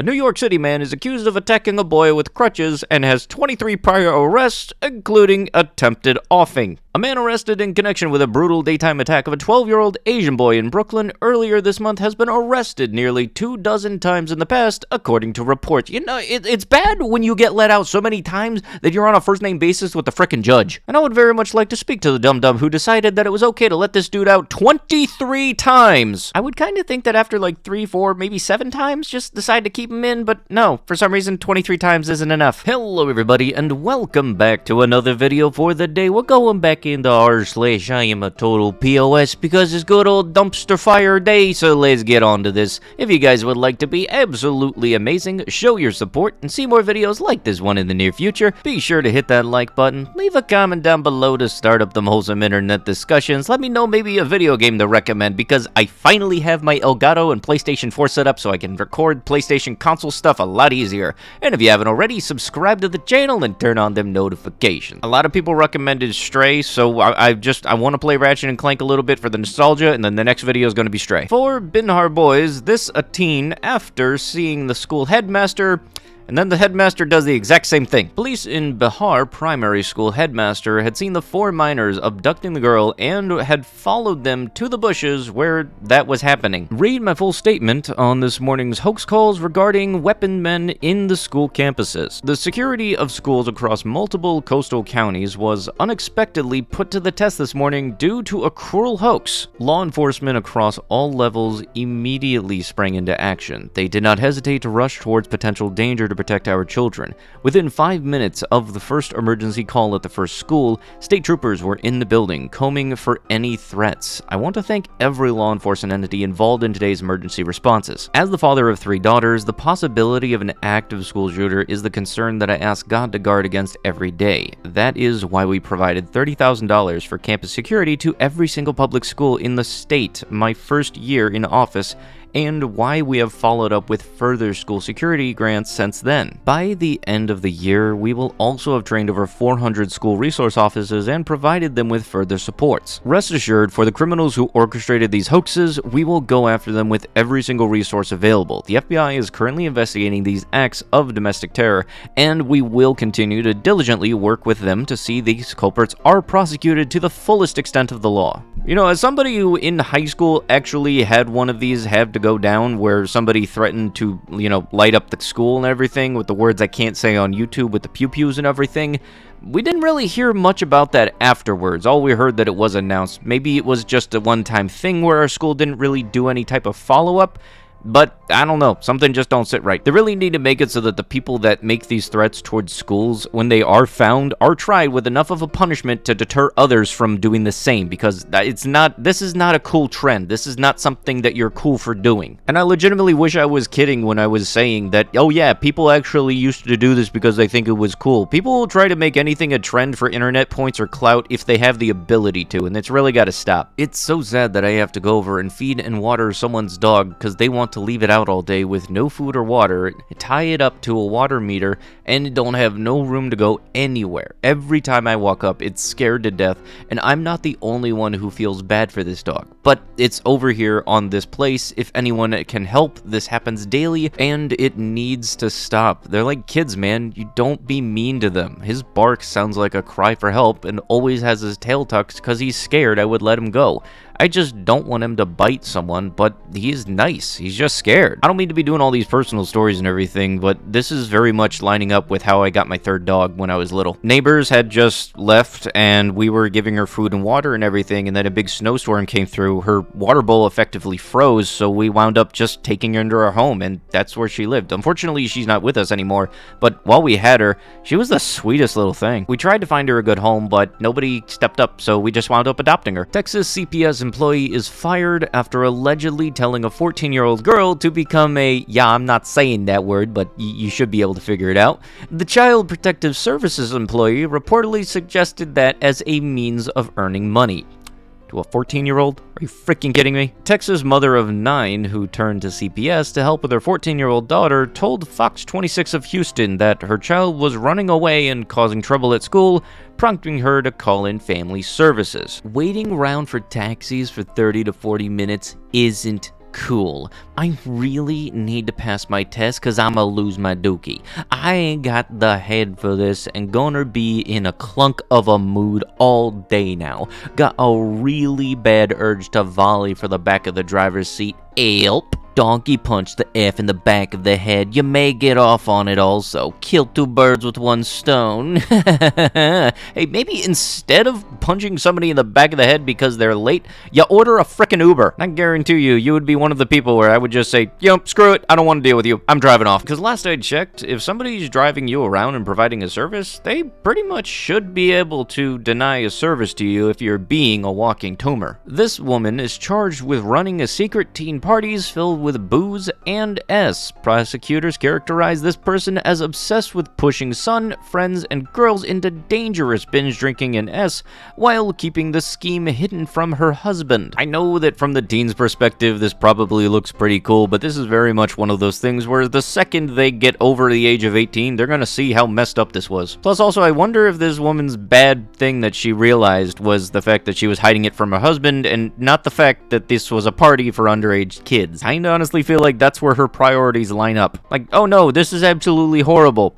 A New York City man is accused of attacking a boy with crutches and has 23 prior arrests, including attempted offing. A man arrested in connection with a brutal daytime attack of a 12-year-old Asian boy in Brooklyn earlier this month has been arrested nearly 24 times in the past, according to reports. You know, it's bad when you get let out so many times that you're on a first-name basis with the frickin' judge. And I would very much like to speak to the dum-dum who decided that it was okay to let this dude out 23 times. I would kind of think that after like 3, 4, maybe 7 times, just decide to keep him in, but no, for some reason 23 times isn't enough. Hello everybody, and welcome back to another video for the day. We're going back into r/iamatotalPOS because it's good old dumpster fire day, so let's get on to this. If you guys would like to be absolutely amazing, show your support, and see more videos like this one in the near future, be sure to hit that like button, leave a comment down below to start up them wholesome internet discussions, let me know maybe a video game to recommend, because I finally have my Elgato and PlayStation 4 set up so I can record PlayStation console stuff a lot easier. And if you haven't already, subscribe to the channel and turn on them notifications. A lot of people recommended Stray, so I want to play Ratchet and Clank a little bit for the nostalgia, and then the next video is going to be Stray. For Binhar Boys, this a teen after seeing the school headmaster, and then the headmaster does the exact same thing. Police in Bihar primary school headmaster had seen the 4 minors abducting the girl and had followed them to the bushes where that was happening. Read my full statement on this morning's hoax calls regarding weapon men in the school campuses. The security of schools across multiple coastal counties was unexpectedly put to the test this morning due to a cruel hoax. Law enforcement across all levels immediately sprang into action. They did not hesitate to rush towards potential danger to protect our children. Within 5 minutes of the first emergency call at the first school, state troopers were in the building, combing for any threats. I want to thank every law enforcement entity involved in today's emergency responses. As the father of 3 daughters, the possibility of an active school shooter is the concern that I ask God to guard against every day. That is why we provided $30,000 for campus security to every single public school in the state my first year in office, and why we have followed up with further school security grants since then. By the end of the year, we will also have trained over 400 school resource officers and provided them with further supports. Rest assured, for the criminals who orchestrated these hoaxes, we will go after them with every single resource available. The FBI is currently investigating these acts of domestic terror, and we will continue to diligently work with them to see these culprits are prosecuted to the fullest extent of the law. You know, as somebody who in high school actually had one of these have to go down where somebody threatened to, light up the school and everything with the words I can't say on YouTube with the pew-pews and everything, we didn't really hear much about that afterwards. All we heard that it was announced. Maybe it was just a one-time thing where our school didn't really do any type of follow-up. But, I don't know, something just don't sit right. They really need to make it so that the people that make these threats towards schools, when they are found, are tried with enough of a punishment to deter others from doing the same, because this is not a cool trend. This is not something that you're cool for doing. And I legitimately wish I was kidding when I was saying that, oh yeah, people actually used to do this because they think it was cool. People will try to make anything a trend for internet points or clout if they have the ability to, and it's really gotta stop. It's so sad that I have to go over and feed and water someone's dog because they want to leave it out all day with no food or water, tie it up to a water meter, and don't have no room to go anywhere. Every time I walk up, it's scared to death, and I'm not the only one who feels bad for this dog. But it's over here on this place. If anyone can help, this happens daily, and it needs to stop. They're like kids, man. You don't be mean to them. His bark sounds like a cry for help, and always has his tail tucked because he's scared I would let him go. I just don't want him to bite someone, but he's nice. He's just scared. I don't mean to be doing all these personal stories and everything, but this is very much lining up with how I got my 3rd dog when I was little. Neighbors had just left, and we were giving her food and water and everything, and then a big snowstorm came through. Her water bowl effectively froze, so we wound up just taking her into our home, and that's where she lived. Unfortunately, she's not with us anymore, but while we had her, she was the sweetest little thing. We tried to find her a good home, but nobody stepped up, so we just wound up adopting her. Texas CPS employee is fired after allegedly telling a 14-year-old girl to become a, I'm not saying that word, but you should be able to figure it out. The Child Protective Services employee reportedly suggested that as a means of earning money. To a 14-year-old? Are you freaking kidding me? Texas mother of 9 who turned to CPS to help with her 14-year-old daughter told Fox 26 of Houston that her child was running away and causing trouble at school, prompting her to call in family services. Waiting around for taxis for 30 to 40 minutes isn't cool. I really need to pass my test because I'ma lose my dookie. I ain't got the head for this and gonna be in a clunk of a mood all day now. Got a really bad urge to volley for the back of the driver's seat. Help. Donkey punch the F in the back of the head. You may get off on it also. Kill two birds with one stone. Hey, maybe instead of punching somebody in the back of the head because they're late, you order a frickin' Uber. I guarantee you would be one of the people where I would just say, screw it, I don't want to deal with you. I'm driving off. Because last I checked, if somebody's driving you around and providing a service, they pretty much should be able to deny a service to you if you're being a walking tumor. This woman is charged with running a secret teen parties filled with booze and S. Prosecutors characterize this person as obsessed with pushing son, friends, and girls into dangerous binge drinking and S while keeping the scheme hidden from her husband. I know that from the teen's perspective, this probably looks pretty cool, but this is very much one of those things where the second they get over the age of 18, they're gonna see how messed up this was. Plus, also, I wonder if this woman's bad thing that she realized was the fact that she was hiding it from her husband and not the fact that this was a party for underage kids. Kinda honestly feel like that's where her priorities line up. Like, oh no, this is absolutely horrible.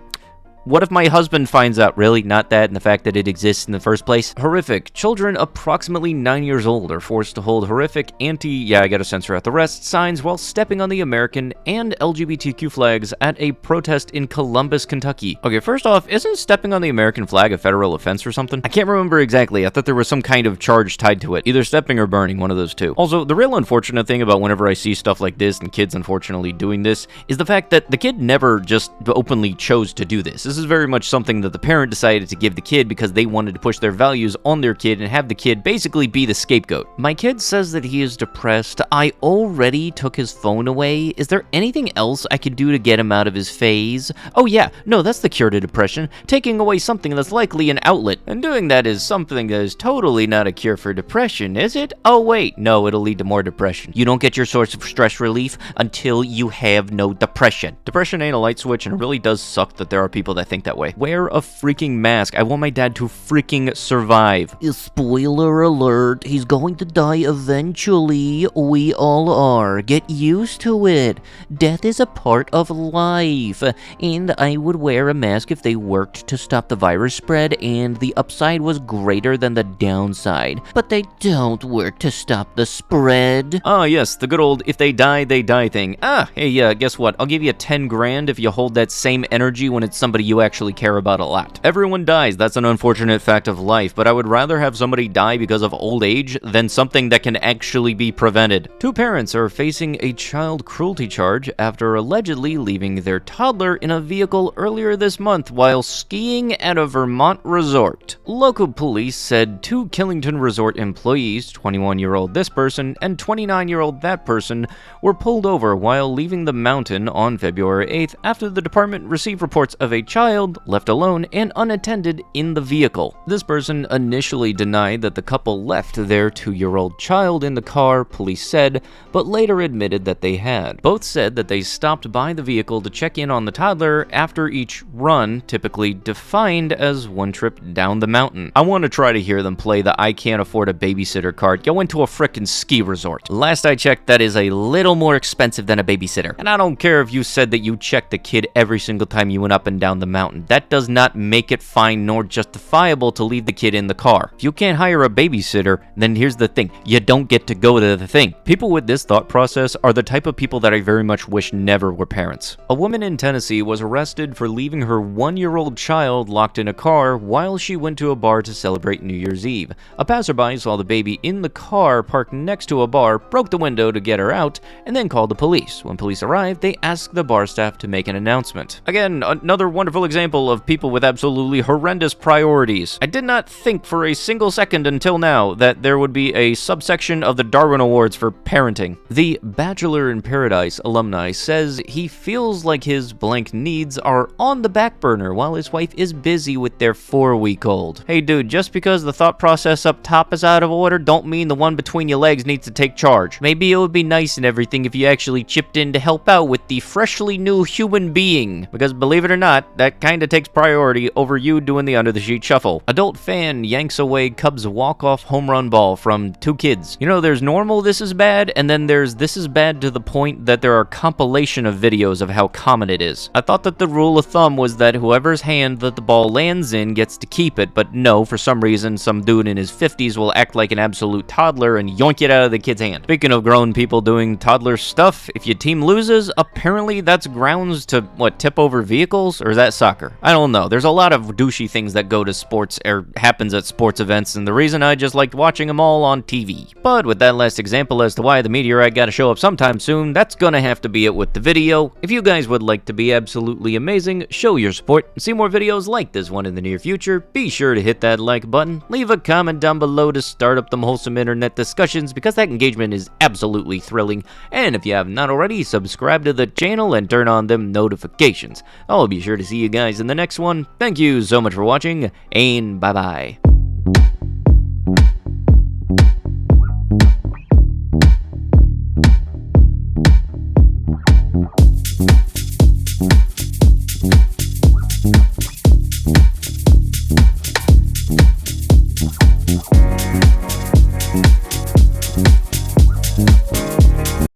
What if my husband finds out? Really? Not that and the fact that it exists in the first place? Horrific. Children approximately 9 years old are forced to hold horrific I gotta censor out the rest, signs while stepping on the American and LGBTQ flags at a protest in Columbus, Kentucky. Okay, first off, isn't stepping on the American flag a federal offense or something? I can't remember exactly. I thought there was some kind of charge tied to it. Either stepping or burning, one of those two. Also, the real unfortunate thing about whenever I see stuff like this and kids unfortunately doing this is the fact that the kid never just openly chose to do this. This is very much something that the parent decided to give the kid because they wanted to push their values on their kid and have the kid basically be the scapegoat. My kid says that he is depressed. I already took his phone away. Is there anything else I could do to get him out of his phase? Oh yeah, no, that's the cure to depression. Taking away something that's likely an outlet. And doing that is something that is totally not a cure for depression, is it? Oh wait, no, it'll lead to more depression. You don't get your source of stress relief until you have no depression. Depression ain't a light switch, and it really does suck that there are people that think that way. Wear a freaking mask. I want my dad to freaking survive. Spoiler alert, he's going to die eventually. We all are. Get used to it. Death is a part of life. And I would wear a mask if they worked to stop the virus spread and the upside was greater than the downside. But they don't work to stop the spread. Ah, yes, the good old if they die, they die thing. Ah, hey, guess what? I'll give you 10 grand if you hold that same energy when it's somebody you actually care about a lot. Everyone dies, that's an unfortunate fact of life, but I would rather have somebody die because of old age than something that can actually be prevented. Two parents are facing a child cruelty charge after allegedly leaving their toddler in a vehicle earlier this month while skiing at a Vermont resort. Local police said two Killington Resort employees, 21-year-old this person and 29-year-old that person, were pulled over while leaving the mountain on February 8th after the department received reports of a child left alone and unattended in the vehicle. This person initially denied that the couple left their 2-year-old child in the car, police said, but later admitted that they had. Both said that they stopped by the vehicle to check in on the toddler after each run, typically defined as one trip down the mountain. I want to try to hear them play the I can't afford a babysitter card. Go into a frickin' ski resort. Last I checked, that is a little more expensive than a babysitter. And I don't care if you said that you checked the kid every single time you went up and down the mountain. That does not make it fine nor justifiable to leave the kid in the car. If you can't hire a babysitter, then here's the thing. You don't get to go to the thing. People with this thought process are the type of people that I very much wish never were parents. A woman in Tennessee was arrested for leaving her 1-year-old child locked in a car while she went to a bar to celebrate New Year's Eve. A passerby saw the baby in the car parked next to a bar, broke the window to get her out, and then called the police. When police arrived, they asked the bar staff to make an announcement. Again, another wonderful example of people with absolutely horrendous priorities. I did not think for a single second until now that there would be a subsection of the Darwin Awards for parenting. The Bachelor in Paradise alumni says he feels like his blank needs are on the back burner while his wife is busy with their 4-week-old. Hey dude, just because the thought process up top is out of order don't mean the one between your legs needs to take charge. Maybe it would be nice and everything if you actually chipped in to help out with the freshly new human being. Because believe it or not, that that kinda takes priority over you doing the under the sheet shuffle. Adult fan yanks away Cubs walk-off home run ball from 2 kids. You know, there's normal this is bad, and then there's this is bad to the point that there are compilation of videos of how common it is. I thought that the rule of thumb was that whoever's hand that the ball lands in gets to keep it, but no, for some reason, some dude in his 50s will act like an absolute toddler and yoink it out of the kid's hand. Speaking of grown people doing toddler stuff, if your team loses, apparently that's grounds to, what, tip over vehicles? Or is that soccer? I don't know. There's a lot of douchey things that go to sports, or happens at sports events, and the reason I just liked watching them all on TV. But with that last example as to why the meteorite gotta show up sometime soon, that's gonna have to be it with the video. If you guys would like to be absolutely amazing, show your support, and see more videos like this one in the near future, be sure to hit that like button, leave a comment down below to start up them wholesome internet discussions, because that engagement is absolutely thrilling, and if you have not already, subscribe to the channel and turn on them notifications. I'll be sure to see you guys in the next one. Thank you so much for watching, and bye-bye.